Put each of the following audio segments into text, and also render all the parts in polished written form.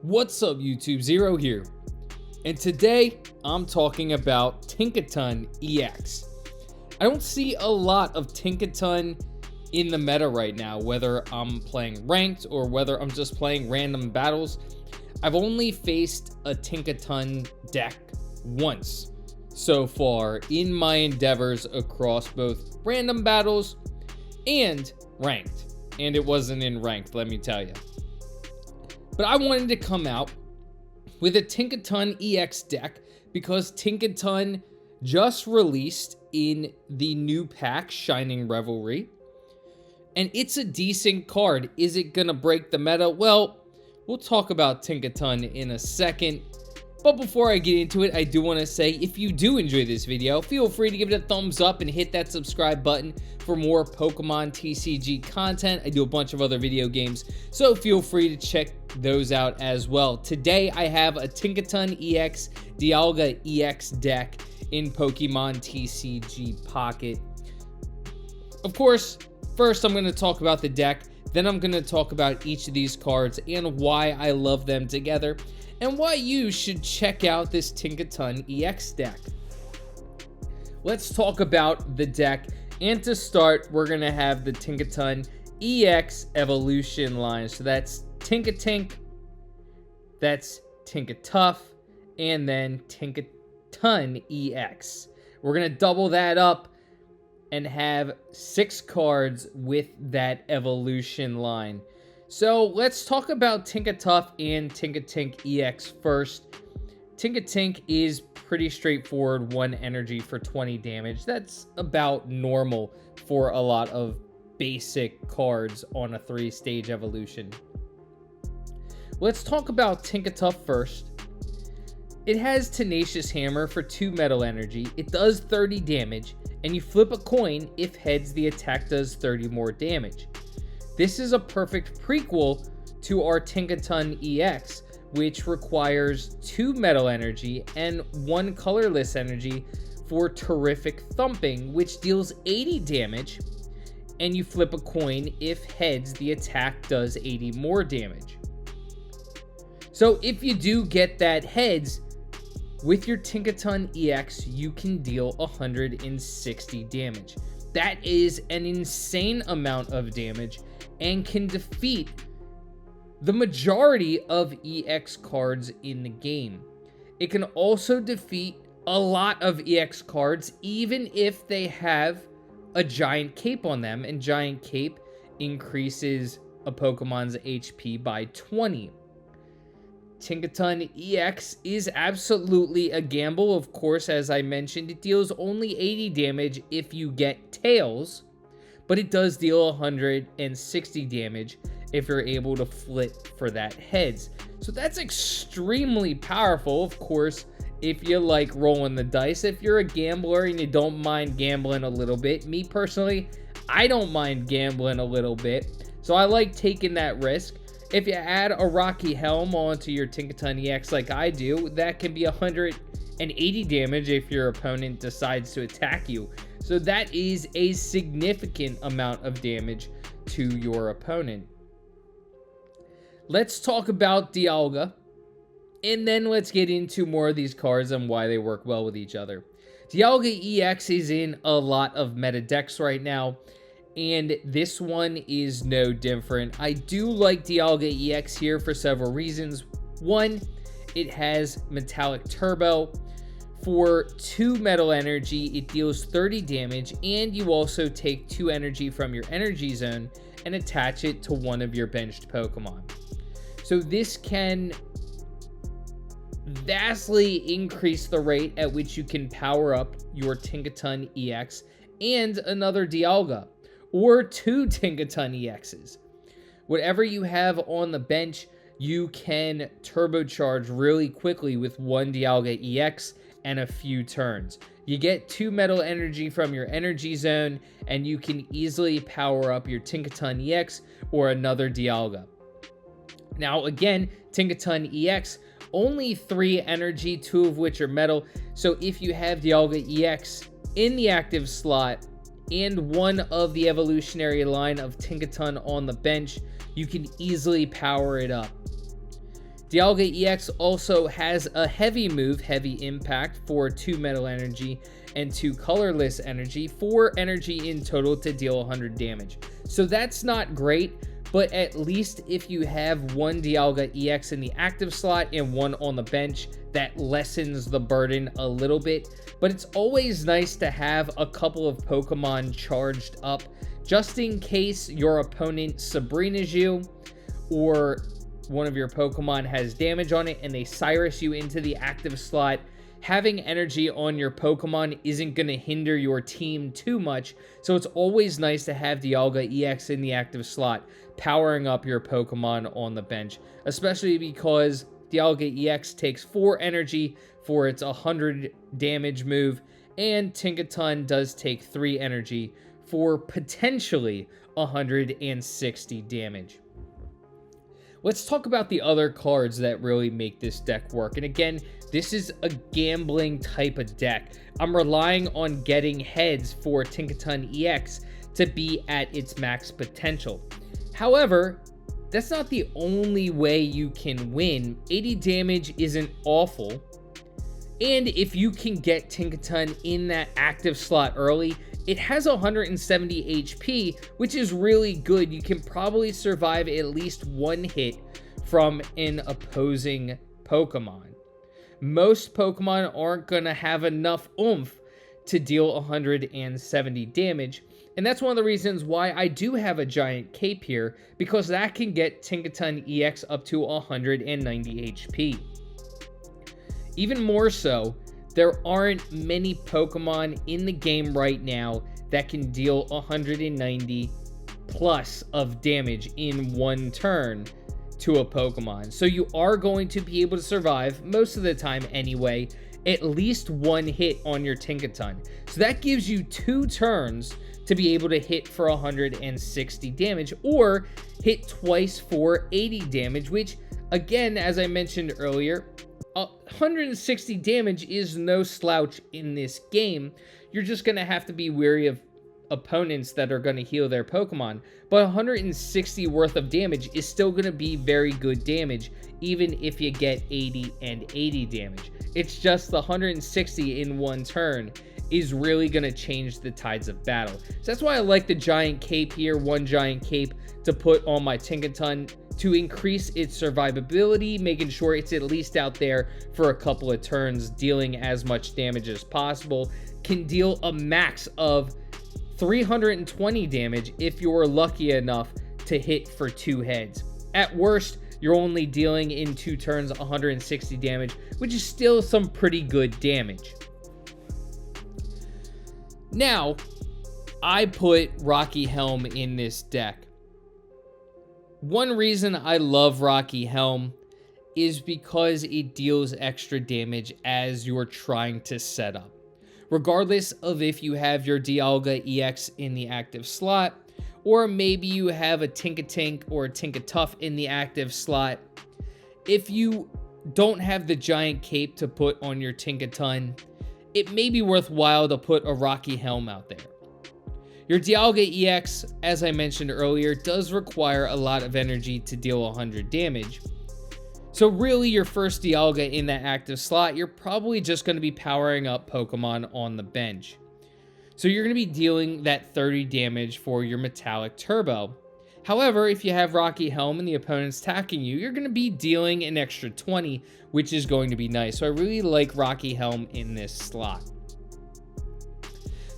What's up YouTube, Zero here, and today I'm talking about Tinkaton EX. I don't see a lot of Tinkaton in the meta right now, whether I'm playing ranked or whether I'm just playing random battles. I've only faced a Tinkaton deck once so far in my endeavors across both random battles and ranked, and it wasn't in ranked, let me tell you. But I wanted to come out with a Tinkaton EX deck because Tinkaton just released in the new pack, Shining Revelry. And it's a decent card. Is it going to break the meta? Well, we'll talk about Tinkaton in a second. But before I get into it, I do want to say, if you do enjoy this video, feel free to give it a thumbs up and hit that subscribe button for more Pokemon TCG content. I do a bunch of other video games, so feel free to check those out as well. Today, I have a Tinkaton EX Dialga EX deck in Pokemon TCG Pocket. Of course, first I'm going to talk about the deck, then I'm going to talk about each of these cards and why I love them together, and why you should check out this Tinkaton EX deck. Let's talk about the deck, and to start, we're going to have the Tinkaton EX Evolution line. So that's Tinkatink, that's Tinkatuff, and then Tinkaton EX. We're going to double that up and have 6 cards with that evolution line. So let's talk about Tinkatuff and Tinkatink EX first. Tinkatink is pretty straightforward, 1 energy for 20 damage. That's about normal for a lot of basic cards on a 3-stage evolution. Let's talk about Tinkatuff first. It has Tenacious Hammer for 2 metal energy. It does 30 damage, and you flip a coin. If heads, the attack does 30 more damage. This is a perfect prequel to our Tinkaton EX, which requires 2 metal energy and 1 colorless energy for Terrific Thumping, which deals 80 damage, and you flip a coin. If heads, the attack does 80 more damage. So if you do get that heads, with your Tinkaton EX, you can deal 160 damage. That is an insane amount of damage and can defeat the majority of EX cards in the game. It can also defeat a lot of EX cards, even if they have a Giant Cape on them, and Giant Cape increases a Pokemon's HP by 20. Tinkaton EX is absolutely a gamble. Of course, as I mentioned, it deals only 80 damage if you get tails, but it does deal 160 damage if you're able to flip for that heads. So that's extremely powerful. Of course, if you like rolling the dice, if you're a gambler and you don't mind gambling a little bit. Me personally, I don't mind gambling a little bit, so I like taking that risk. If you add a Rocky Helm onto your Tinkaton EX like I do, that can be 180 damage if your opponent decides to attack you. So that is a significant amount of damage to your opponent. Let's talk about Dialga, and then let's get into more of these cards and why they work well with each other. Dialga EX is in a lot of meta decks right now, and this one is no different. I do like Dialga EX here for several reasons. One, it has Metallic Turbo. For 2 metal energy, it deals 30 damage, and you also take 2 energy from your energy zone and attach it to one of your benched Pokemon. So this can vastly increase the rate at which you can power up your Tinkaton EX and another Dialga, or 2 Tinkaton EXs. Whatever you have on the bench, you can turbocharge really quickly with 1 Dialga EX and a few turns. You get 2 metal energy from your energy zone, and you can easily power up your Tinkaton EX or another Dialga. Now again, Tinkaton EX, only 3 energy, 2 of which are metal. So if you have Dialga EX in the active slot and one of the evolutionary line of Tinkaton on the bench, you can easily power it up. Dialga EX also has a heavy move, Heavy Impact, for 2 metal energy and 2 colorless energy, 4 energy in total to deal 100 damage. So that's not great, but at least if you have 1 Dialga EX in the active slot and 1 on the bench, that lessens the burden a little bit. But it's always nice to have a couple of Pokemon charged up, just in case your opponent Sabrina's you, or one of your Pokemon has damage on it and they Cyrus you into the active slot. Having energy on your Pokemon isn't going to hinder your team too much, so it's always nice to have Dialga EX in the active slot, powering up your Pokemon on the bench, especially because Dialga EX takes 4 energy for its 100 damage move, and Tinkaton does take 3 energy for potentially 160 damage. Let's talk about the other cards that really make this deck work. And again, this is a gambling type of deck. I'm relying on getting heads for Tinkaton EX to be at its max potential. However, that's not the only way you can win. 80 damage isn't awful. And if you can get Tinkaton in that active slot early, it has 170 HP, which is really good. You can probably survive at least 1 hit from an opposing Pokemon. Most Pokemon aren't going to have enough oomph to deal 170 damage, and that's one of the reasons why I do have a giant cape here, because that can get Tinkaton EX up to 190 HP. Even more so, there aren't many Pokemon in the game right now that can deal 190 plus of damage in 1 turn to a Pokemon. So you are going to be able to survive, most of the time anyway, at least 1 hit on your Tinkaton. So that gives you 2 turns to be able to hit for 160 damage, or hit twice for 80 damage, which, again, as I mentioned earlier, 160 damage is no slouch in this game. You're just going to have to be wary of opponents that are going to heal their Pokemon. But 160 worth of damage is still going to be very good damage, even if you get 80 and 80 damage. It's just the 160 in 1 turn is really going to change the tides of battle. So that's why I like the giant cape here, 1 giant cape to put on my Tinkaton to increase its survivability, making sure it's at least out there for a couple of turns, dealing as much damage as possible. Can deal a max of 320 damage if you're lucky enough to hit for 2 heads. At worst, you're only dealing in 2 turns 160 damage, which is still some pretty good damage. Now, I put Rocky Helm in this deck. One reason I love Rocky Helm is because it deals extra damage as you're trying to set up. Regardless of if you have your Dialga EX in the active slot, or maybe you have a Tinkatink or a Tinkatuff in the active slot, if you don't have the giant cape to put on your Tinkaton, it may be worthwhile to put a Rocky Helm out there. Your Dialga EX, as I mentioned earlier, does require a lot of energy to deal 100 damage. So really, your first Dialga in that active slot, you're probably just going to be powering up Pokemon on the bench. So you're going to be dealing that 30 damage for your Metallic Turbo. However, if you have Rocky Helm and the opponent's attacking you, you're going to be dealing an extra 20, which is going to be nice. So I really like Rocky Helm in this slot.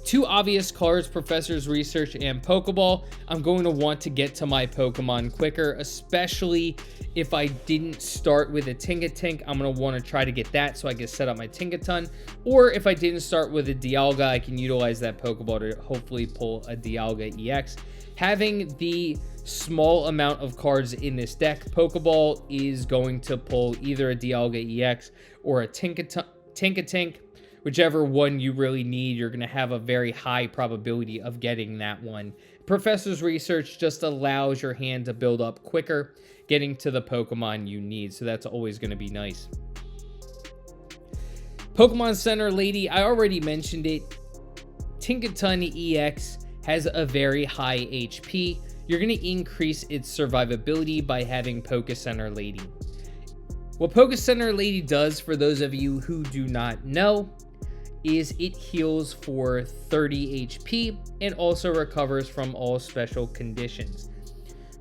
2 obvious cards, Professor's Research and Pokeball. I'm going to want to get to my Pokemon quicker, especially if I didn't start with a Tinkatink. I'm going to want to try to get that so I can set up my Tinkaton. Or if I didn't start with a Dialga, I can utilize that Pokeball to hopefully pull a Dialga EX. Having the small amount of cards in this deck, Pokeball is going to pull either a Dialga EX or a Tinkatink. Whichever one you really need, you're going to have a very high probability of getting that one. Professor's Research just allows your hand to build up quicker, getting to the Pokemon you need, so that's always going to be nice. Pokemon Center Lady, I already mentioned it. Tinkaton EX has a very high HP. You're going to increase its survivability by having Poke Center Lady. What Poké Center Lady does, for those of you who do not know, is it heals for 30 HP and also recovers from all special conditions.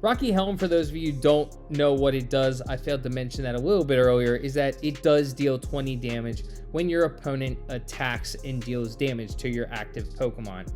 Rocky Helm, for those of you who don't know what it does, I failed to mention that a little bit earlier, is that it does deal 20 damage when your opponent attacks and deals damage to your active Pokemon.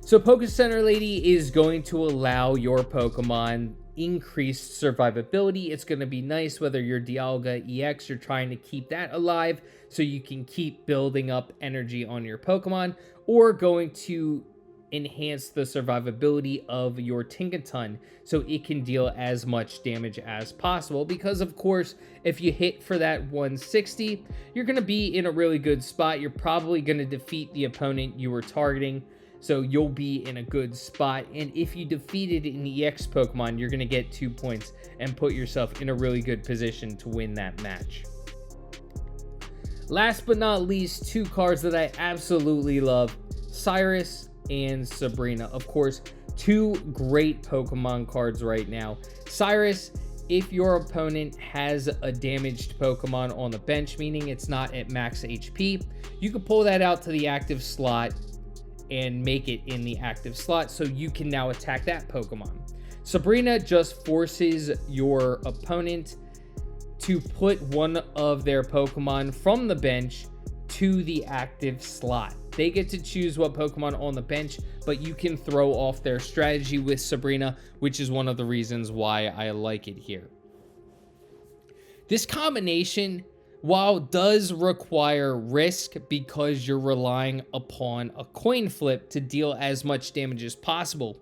So Poké Center Lady is going to allow your Pokemon increased survivability. It's going to be nice whether you're Dialga EX, you're trying to keep that alive so you can keep building up energy on your Pokemon, or going to enhance the survivability of your Tinkaton so it can deal as much damage as possible, because of course if you hit for that 160, you're going to be in a really good spot. You're probably going to defeat the opponent you were targeting, so you'll be in a good spot, and if you defeated an EX Pokemon, you're going to get 2 points and put yourself in a really good position to win that match. Last but not least, two cards that I absolutely love, Cyrus and Sabrina. Of course, two great Pokemon cards right now. Cyrus, if your opponent has a damaged Pokemon on the bench, meaning it's not at max HP, you can pull that out to the active slot and make it in the active slot so you can now attack that Pokemon. Sabrina just forces your opponent to put one of their Pokemon from the bench to the active slot. They get to choose what Pokemon on the bench, but you can throw off their strategy with Sabrina, which is one of the reasons why I like it here. This combination, while does require risk because you're relying upon a coin flip to deal as much damage as possible,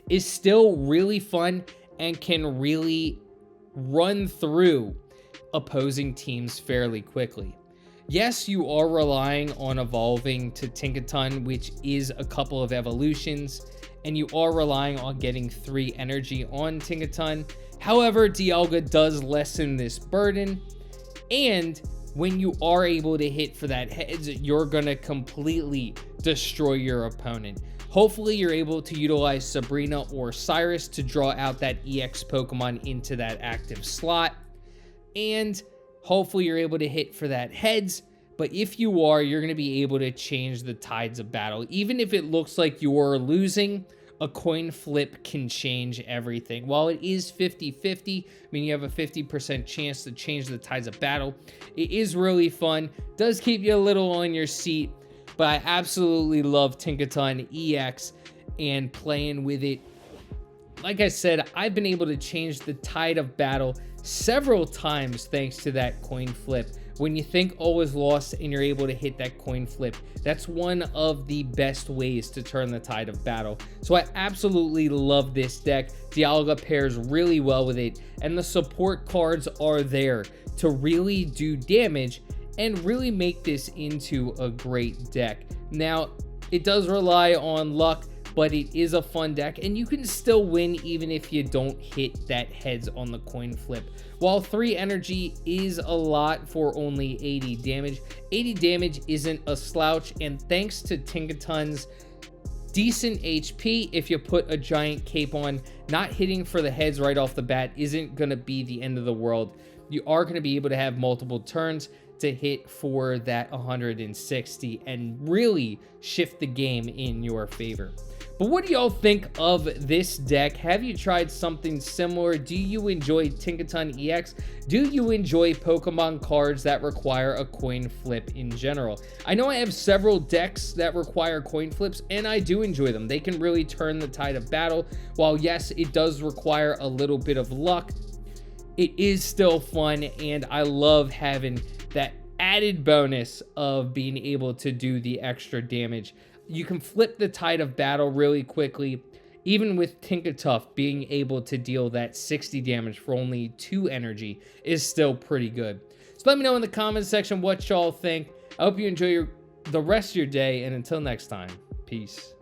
is still really fun and can really run through opposing teams fairly quickly. Yes, you are relying on evolving to Tinkaton, which is a couple of evolutions, and you are relying on getting 3 energy on Tinkaton. However, Dialga does lessen this burden, and when you are able to hit for that heads, you're going to completely destroy your opponent. Hopefully, you're able to utilize Sabrina or Cyrus to draw out that EX Pokemon into that active slot, and hopefully you're able to hit for that heads, but if you are, you're going to be able to change the tides of battle. Even if it looks like you're losing, a coin flip can change everything. While it is 50-50, I mean, you have a 50% chance to change the tides of battle. It is really fun. Does keep you a little on your seat, but I absolutely love Tinkaton EX and playing with it. Like I said, I've been able to change the tide of battle several times thanks to that coin flip. When you think all is lost and you're able to hit that coin flip, that's one of the best ways to turn the tide of battle. So I absolutely love this deck. Dialga pairs really well with it, and the support cards are there to really do damage and really make this into a great deck. Now, it does rely on luck, but it is a fun deck, and you can still win even if you don't hit that heads on the coin flip. While 3 energy is a lot for only 80 damage, 80 damage isn't a slouch, and thanks to Tinkaton's decent HP, if you put a giant cape on, not hitting for the heads right off the bat isn't going to be the end of the world. You are going to be able to have multiple turns to hit for that 160 and really shift the game in your favor. But what do y'all think of this deck? Have you tried something similar? Do you enjoy Tinkaton EX? Do you enjoy Pokemon cards that require a coin flip in general? I know I have several decks that require coin flips, and I do enjoy them. They can really turn the tide of battle. While yes, it does require a little bit of luck, it is still fun, and I love having that added bonus of being able to do the extra damage. You can flip the tide of battle really quickly. Even with Tinkaton being able to deal that 60 damage for only 2 energy is still pretty good. So let me know in the comments section what y'all think. I hope you enjoy the rest of your day, and until next time, peace.